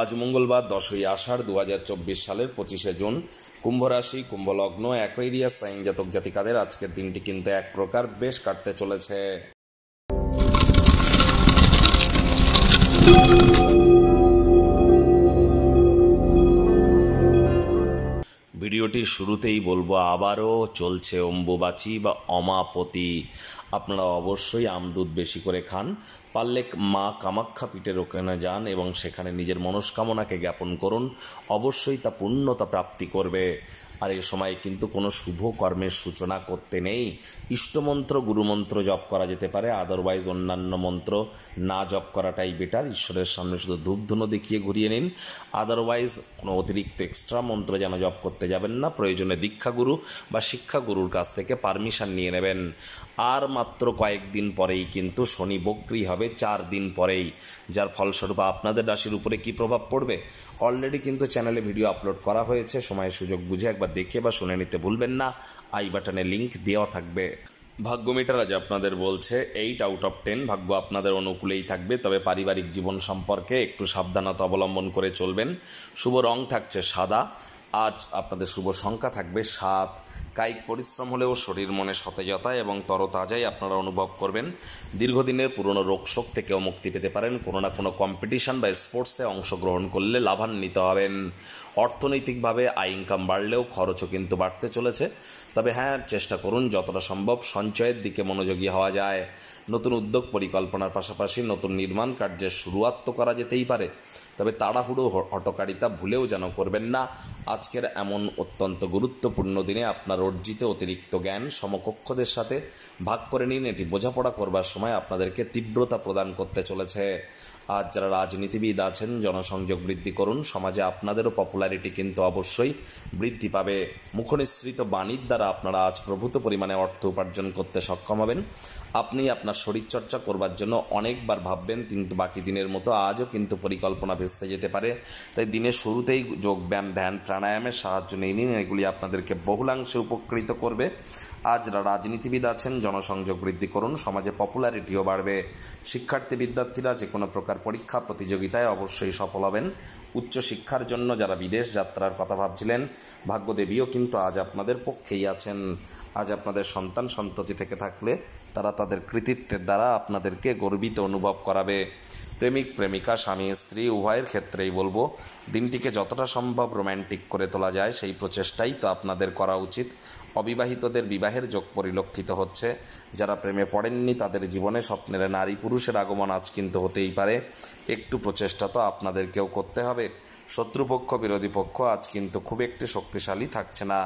আজ মঙ্গলবার 10ই আষাঢ় 2024 সালের 25শে জুন। কুম্ভ রাশি, কুম্ভ লগ্ন, অ্যাকোয়ারিয়াস সাইন জাতক জাতিকাদের আজকের দিনটি কিন্তু এক প্রকার বেশ কাটতে চলেছে। ভিডিওটি শুরুতেই বলবো, আবারও চলছে অম্বুবাচী বা অমাপতি। আপনারা অবশ্যই আমদুধ বেশি করে খান, পারলে মা কামাখ্যা পীঠের ওখানে যান এবং সেখানে নিজের মনস্কামনাকে জ্ঞাপন করুন, অবশ্যই তা পূর্ণতা প্রাপ্তি করবে। আর এই সময় কিন্তু কোনো শুভ কর্মের সূচনা করতে নেই। ইষ্টমন্ত্র, গুরুমন্ত্র জপ করা যেতে পারে, আদারওয়াইজ অন্যান্য মন্ত্র না জপ করাটাই বেটার। ঈশ্বরের সামনে শুধু ধূপধুনো দেখিয়ে ঘুরিয়ে নিন, আদারওয়াইজ কোনো অতিরিক্ত এক্সট্রা মন্ত্র যেন জপ করতে যাবেন না। প্রয়োজনে দীক্ষাগুরু বা শিক্ষাগুরুর কাছ থেকে পারমিশন নিয়ে নেবেন। আর মাত্র কয়েকদিন পরেই কিন্তু শনি বক্রী হবে, 4 দিন পরেই, যার ফলস্বরূপ আপনাদের রাশির উপরে কি প্রভাব পড়বে অলরেডি কিন্তু চ্যানেলে ভিডিও আপলোড করা হয়েছে। সময় সুযোগ বুঝে একবার দেখে বা শুনে নিতে ভুলবেন না। আই বাটনে লিংক দেওয়া থাকবে। ভাগ্য মিটার আজ আপনাদের বলছে 8 আউট অফ 10 ভাগ্য আপনাদের অনুকূলেই থাকবে, তবে পারিবারিক জীবন সম্পর্কে একটু সাবধানতা অবলম্বন করে চলবেন। শুভ রং থাকছে সাদা। আজ আপনাদের শুভ সংখ্যা থাকবে 7। কায়িক পরিশ্রম হলেও শরীর মনে সতেজতা এবং তরতাজাই আপনারা অনুভব করবেন। দীর্ঘদিনের পুরনো রোগশোক থেকেও মুক্তি পেতে পারেন। কোনো না কোনো কম্পিটিশন বা স্পোর্টসে অংশগ্রহণ করলে লাভান্বিত হবেন। অর্থনৈতিকভাবে আয় ইনকাম বাড়লেও খরচও কিন্তু বাড়তে চলেছে, তবে হ্যাঁ, চেষ্টা করুন যতটা সম্ভব সঞ্চয়ের দিকে মনোযোগী হওয়া যায়। নতুন উদ্যোগ পরিকল্পনার পাশাপাশি নতুন নির্মাণ কার্যের শুরুয়াত তো করা যেতেই পারে, তবে তাড়াহুড়ো হঠকারিতা ভুলেও যেন করবেন না। আজকের এমন অত্যন্ত গুরুত্বপূর্ণ দিনে আপনার অর্জিত অতিরিক্ত জ্ঞান সমকক্ষদের সাথে ভাগ করে নিন। এটি বোঝাপড়া করবার সময় আপনাদেরকে তীব্রতা প্রদান করতে চলেছে। আজ যারা রাজনীতিবিদ আছেন, জনসংযোগ বৃদ্ধি করুন। সমাজে আপনাদেরও পপুলারিটি কিন্তু অবশ্যই বৃদ্ধি পাবে। মুখনিসৃত বাণীর দ্বারা আপনারা আজ প্রভূত পরিমাণে অর্থ উপার্জন করতে সক্ষম হবেন। আপনি আপনার শরীরচর্চা করবার জন্য অনেকবার ভাববেন, কিন্তু বাকি দিনের মতো আজও কিন্তু পরিকল্পনা ভেস্তে যেতে পারে। তাই দিনের শুরুতেই যোগব্যায়াম, ধ্যান, প্রাণায়ামের সাহায্য নিয়ে নিন। এগুলি আপনাদেরকে বহুলাংশে উপকৃত করবে। আজ যারা রাজনীতিবিদ আছেন, জনসংযোগ বৃদ্ধি করুন। সমাজে পপুলারিটিও বাড়বে। শিক্ষার্থী বিদ্যার্থীরা যে কোনো প্রকার পরীক্ষা প্রতিযোগিতায় অবশ্যই সফল হবেন। উচ্চশিক্ষার জন্য যারা বিদেশ যাত্রার কথা ভাবছিলেন, ভাগ্যদেবীও কিন্তু আজ আপনাদের পক্ষেই আছেন। আজ আপনাদের সন্তান সন্ততি থেকে থাকলে তারা তাদের কৃতিত্বের দ্বারা আপনাদেরকে গর্বিত অনুভব করাবে। প্রেমিক প্রেমিকা, স্বামী স্ত্রী উভয়ের ক্ষেত্রেই বলবো, দিনটিকে যতটা সম্ভব রোম্যান্টিক করে তোলা যায় সেই প্রচেষ্টাই তো আপনাদের করা উচিত। অবিবাহিতদের বিবাহের যোগ পরিলক্ষিত হচ্ছে। যারা প্রেমে পড়েননি তাদের জীবনে স্বপ্নের নারী পুরুষের আগমন আজ কিন্তু হতেই পারে। একটু প্রচেষ্টা তো আপনাদেরকেও করতে হবে। শত্রুপক্ষ, বিরোধী পক্ষ আজ কিন্তু খুব একটি শক্তিশালী থাকছে না।